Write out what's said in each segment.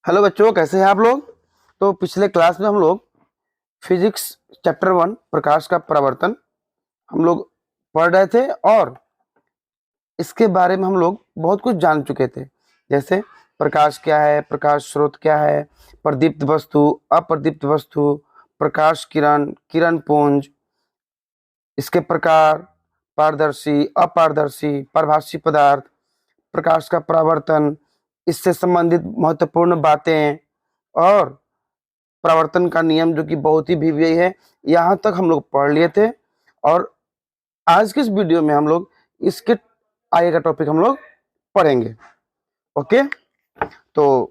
Hello बच्चों, कैसे हैं आप लोग। तो पिछले क्लास में हम लोग फिजिक्स चैप्टर 1 प्रकाश का परावर्तन हम लोग पढ़ रहे थे और इसके बारे में हम लोग बहुत कुछ जान चुके थे। जैसे प्रकाश क्या है, प्रकाश स्रोत क्या है, प्रदीप्त वस्तु, अप्रदीप्त वस्तु, प्रकाश किरण, किरण पुंज, इसके प्रकार, पारदर्शी, अपारदर्शी, प्रभासी पदार्थ, प्रकाश का परावर्तन, इससे संबंधित महत्वपूर्ण बातें और परावर्तन का नियम जो कि बहुत ही वीवीआई है। यहाँ तक हम लोग पढ़ लिए थे और आज के इस वीडियो में हम लोग इसके आगे का टॉपिक हम लोग पढ़ेंगे। ओके, तो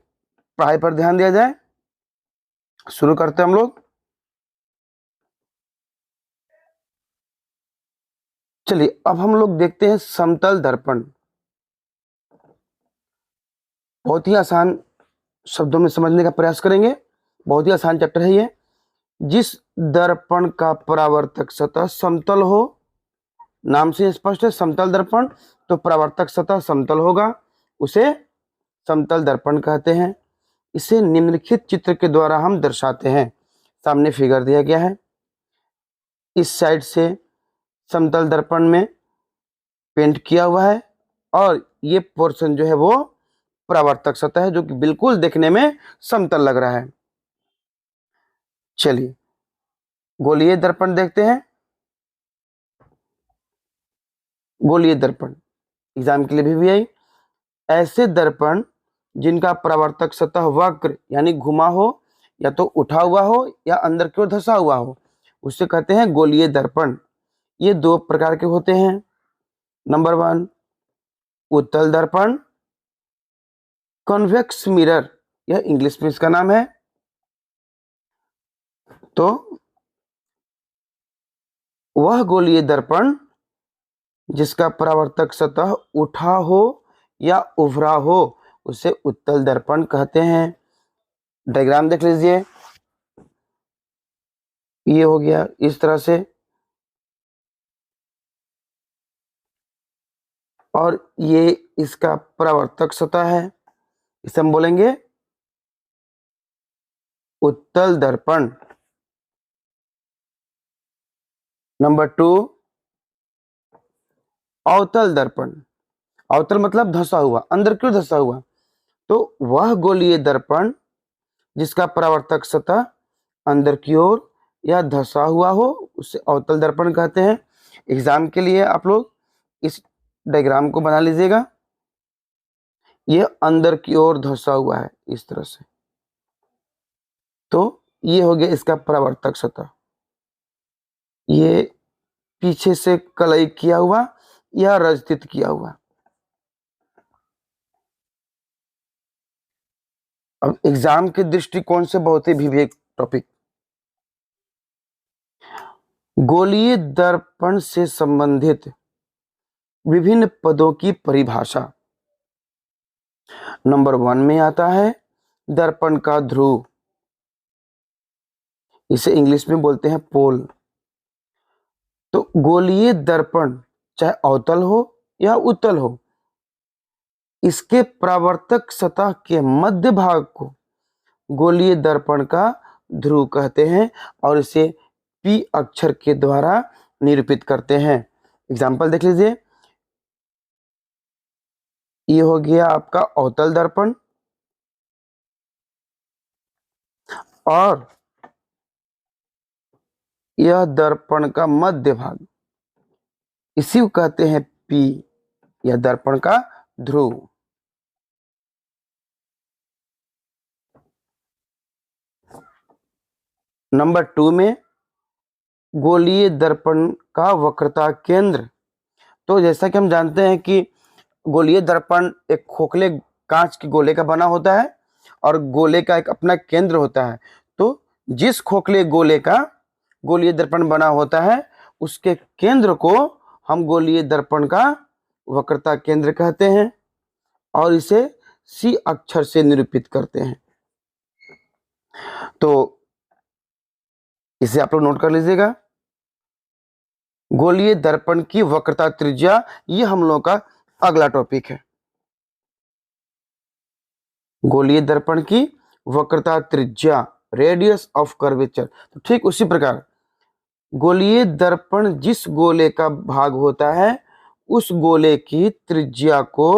पढ़ाई पर ध्यान दिया जाए। शुरू करते हैं हम लोग। चलिए अब हम लोग देखते हैं समतल दर्पण। बहुत ही आसान शब्दों में समझने का प्रयास करेंगे। बहुत ही आसान चैप्टर है ये। जिस दर्पण का परावर्तक सतह समतल हो, नाम से स्पष्ट है समतल दर्पण, तो परावर्तक सतह समतल होगा, उसे समतल दर्पण कहते हैं। इसे निम्नलिखित चित्र के द्वारा हम दर्शाते हैं। सामने फिगर दिया गया है। इस साइड से समतल दर्पण में पेंट किया हुआ है और ये पोर्शन जो है वो परावर्तक सतह है, जो कि बिल्कुल देखने में समतल लग रहा है। चलिए गोलीय दर्पण देखते हैं। गोलीय दर्पण एग्जाम के लिए भी आई। ऐसे दर्पण जिनका परावर्तक सतह वक्र यानी घुमा हो, या तो उठा हुआ हो या अंदर की ओर धंसा हुआ हो, उसे कहते हैं गोलीय दर्पण। ये दो प्रकार के होते हैं। नंबर 1 उत्तल दर्पण, कॉन्वेक्स मिरर, यह इंग्लिश में इसका नाम है। तो वह गोलीय दर्पण जिसका परावर्तक सतह उठा हो या उभरा हो, उसे उत्तल दर्पण कहते हैं। डायग्राम देख लीजिए। ये हो गया इस तरह से, और ये इसका परावर्तक सतह है, इसे हम बोलेंगे उत्तल दर्पण। नंबर 2 अवतल दर्पण। अवतल मतलब धंसा हुआ, अंदर क्यों धंसा हुआ, तो वह गोलीय दर्पण जिसका परावर्तक सतह अंदर की ओर या धंसा हुआ हो, उसे अवतल दर्पण कहते हैं। एग्जाम के लिए आप लोग इस डायग्राम को बना लीजिएगा। ये अंदर की ओर धंसा हुआ है इस तरह से, तो ये हो गया इसका परावर्तक सतह। ये पीछे से कलई किया हुआ या रजतित किया हुआ। अब एग्जाम के दृष्टिकोण से बहुत ही वीवीआई टॉपिक। गोलीय दर्पण से संबंधित विभिन्न पदों की परिभाषा। नंबर 1 में आता है दर्पण का ध्रुव, इसे इंग्लिश में बोलते हैं पोल। तो गोलीय दर्पण चाहे अवतल हो या उत्तल हो, इसके परावर्तक सतह के मध्य भाग को गोलीय दर्पण का ध्रुव कहते हैं और इसे पी अक्षर के द्वारा निरूपित करते हैं। एग्जाम्पल देख लीजिए। ये हो गया आपका अवतल दर्पण, और यह दर्पण का मध्य भाग, इसी को कहते हैं पी, यह दर्पण का ध्रुव। नंबर 2 में गोलीय दर्पण का वक्रता केंद्र। तो जैसा कि हम जानते हैं कि गोलीय दर्पण एक खोखले कांच के गोले का बना होता है और गोले का एक अपना केंद्र होता है। तो जिस खोखले गोले का गोलीय दर्पण बना होता है, उसके केंद्र को हम गोलीय दर्पण का वक्रता केंद्र कहते हैं और इसे सी अक्षर से निरूपित करते हैं। तो इसे आप लोग नोट कर लीजिएगा। गोलीय दर्पण की वक्रता त्रिज्या, ये हम लोग का अगला टॉपिक है। गोलीय दर्पण की वक्रता त्रिज्या, रेडियस ऑफ कर्वेचर। तो ठीक उसी प्रकार गोलीय दर्पण जिस गोले का भाग होता है उस गोले की त्रिज्या को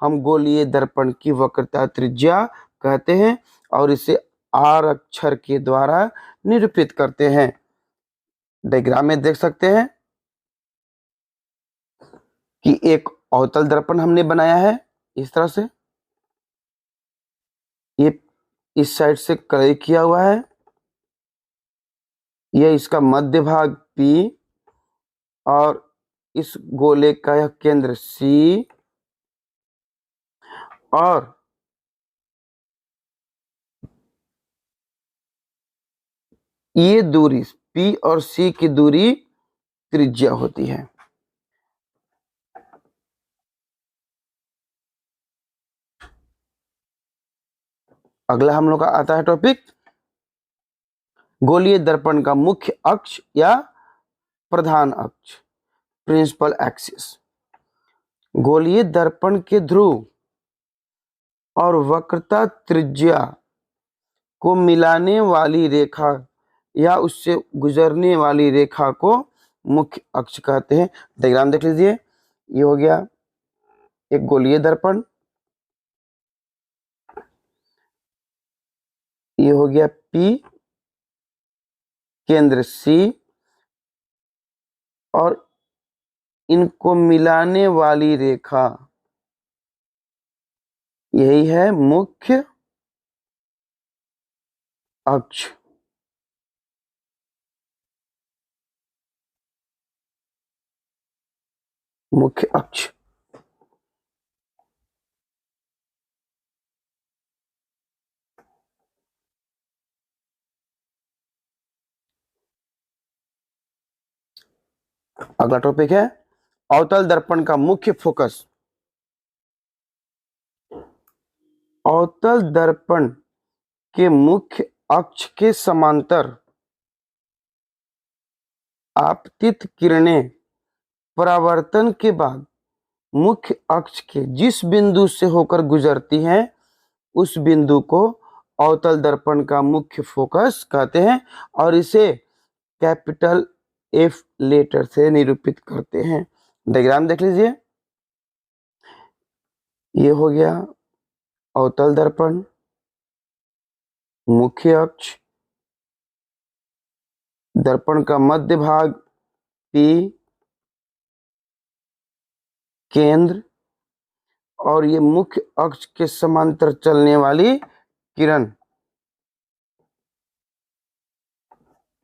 हम गोलीय दर्पण की वक्रता त्रिज्या कहते हैं और इसे आर अक्षर के द्वारा निरूपित करते हैं। डायग्राम में देख सकते हैं कि एक अवतल दर्पण हमने बनाया है इस तरह से, ये इस साइड से कलई किया हुआ है, यह इसका मध्य भाग P और इस गोले का यह केंद्र C और ये दूरी P और C की दूरी त्रिज्या होती है। अगला हम लोग का आता है टॉपिक गोलीय दर्पण का मुख्य अक्ष या प्रधान अक्ष, प्रिंसिपल एक्सिस। गोलीय दर्पण के ध्रुव और वक्रता त्रिज्या को मिलाने वाली रेखा या उससे गुजरने वाली रेखा को मुख्य अक्ष कहते हैं। डायग्राम देख लीजिए, ये हो गया एक गोलीय दर्पण, ये हो गया P, केंद्र C और इनको मिलाने वाली रेखा यही है मुख्य अक्ष। मुख्य अक्ष अगला टॉपिक है अवतल दर्पण का मुख्य फोकस। अवतल दर्पण के मुख्य अक्ष के समांतर आपतित किरणें परावर्तन के बाद मुख्य अक्ष के जिस बिंदु से होकर गुजरती हैं उस बिंदु को अवतल दर्पण का मुख्य फोकस कहते हैं और इसे कैपिटल F लेटर से निरूपित करते हैं। डायग्राम देख लीजिए, ये हो गया अवतल दर्पण, मुख्य अक्ष, दर्पण का मध्य भाग P, केंद्र और ये मुख्य अक्ष के समांतर चलने वाली किरण,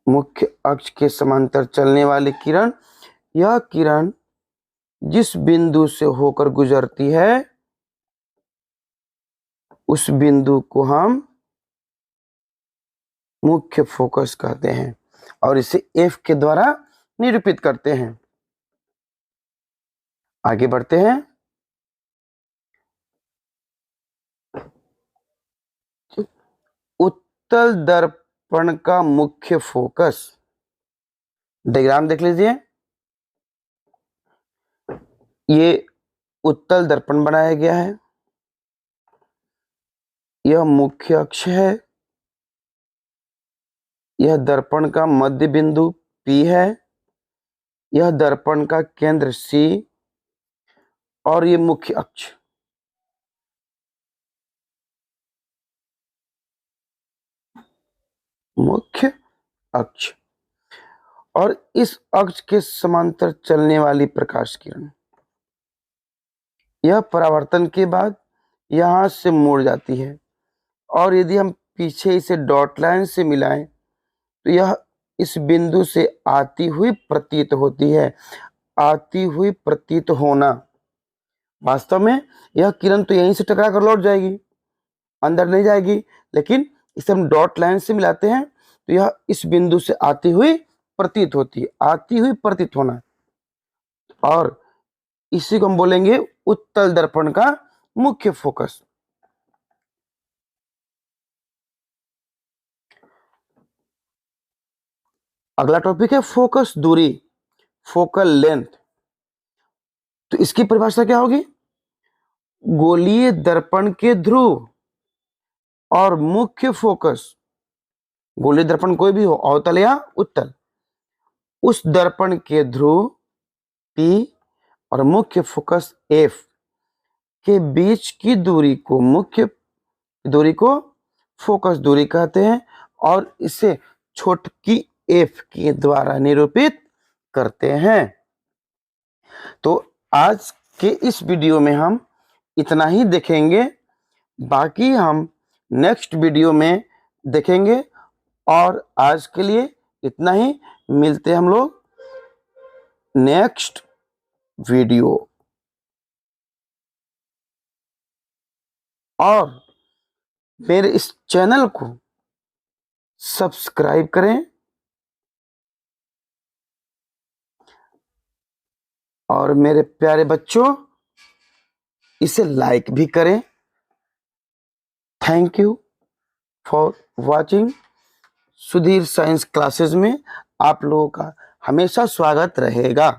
मुख्य अक्ष के समांतर चलने वाली किरण। यह किरण जिस बिंदु से होकर गुजरती है उस बिंदु को हम मुख्य फोकस कहते हैं और इसे F के द्वारा निरूपित करते हैं। आगे बढ़ते हैं। उत्तल दर्पण का मुख्य फोकस, डायग्राम देख लीजिए, ये उत्तल दर्पण बनाया गया है, यह मुख्य अक्ष है, यह दर्पण का मध्य बिंदु P है, यह दर्पण का केंद्र C और ये मुख्य अक्ष। मुख्य अक्ष और इस अक्ष के समांतर चलने वाली प्रकाश किरण, यह परावर्तन के बाद यहां से मुड़ जाती है और यदि हम पीछे इसे डॉट लाइन से मिलाएं तो यह इस बिंदु से आती हुई प्रतीत होती है। आती हुई प्रतीत होना, वास्तव में यह किरण तो यहीं से टकरा कर लौट जाएगी, अंदर नहीं जाएगी, लेकिन इसे हम डॉट लाइन से मिलाते हैं तो यह इस बिंदु से आती हुई प्रतीत होती है। आती हुई प्रतीत होना और इसी को हम बोलेंगे उत्तल दर्पण का मुख्य फोकस। अगला टॉपिक है फोकस दूरी, फोकल लेंथ। तो इसकी परिभाषा क्या होगी? गोलीय दर्पण के ध्रुव और मुख्य फोकस, गोलीय दर्पण कोई भी हो, अवतल या उत्तल, उस दर्पण के ध्रुव P और मुख्य फोकस F के बीच की दूरी को मुख्य दूरी को फोकस दूरी कहते हैं और इसे छोटकी f के द्वारा निरूपित करते हैं। तो आज के इस वीडियो में हम इतना ही देखेंगे, बाकी हम नेक्स्ट वीडियो में देखेंगे। और आज के लिए इतना ही, मिलते हैं हम लोग नेक्स्ट वीडियो। और मेरे इस चैनल को सब्सक्राइब करें और मेरे प्यारे बच्चों इसे लाइक भी करें। Thank you for watching. Sudhir science classes में आप लोगों का हमेशा स्वागत रहेगा।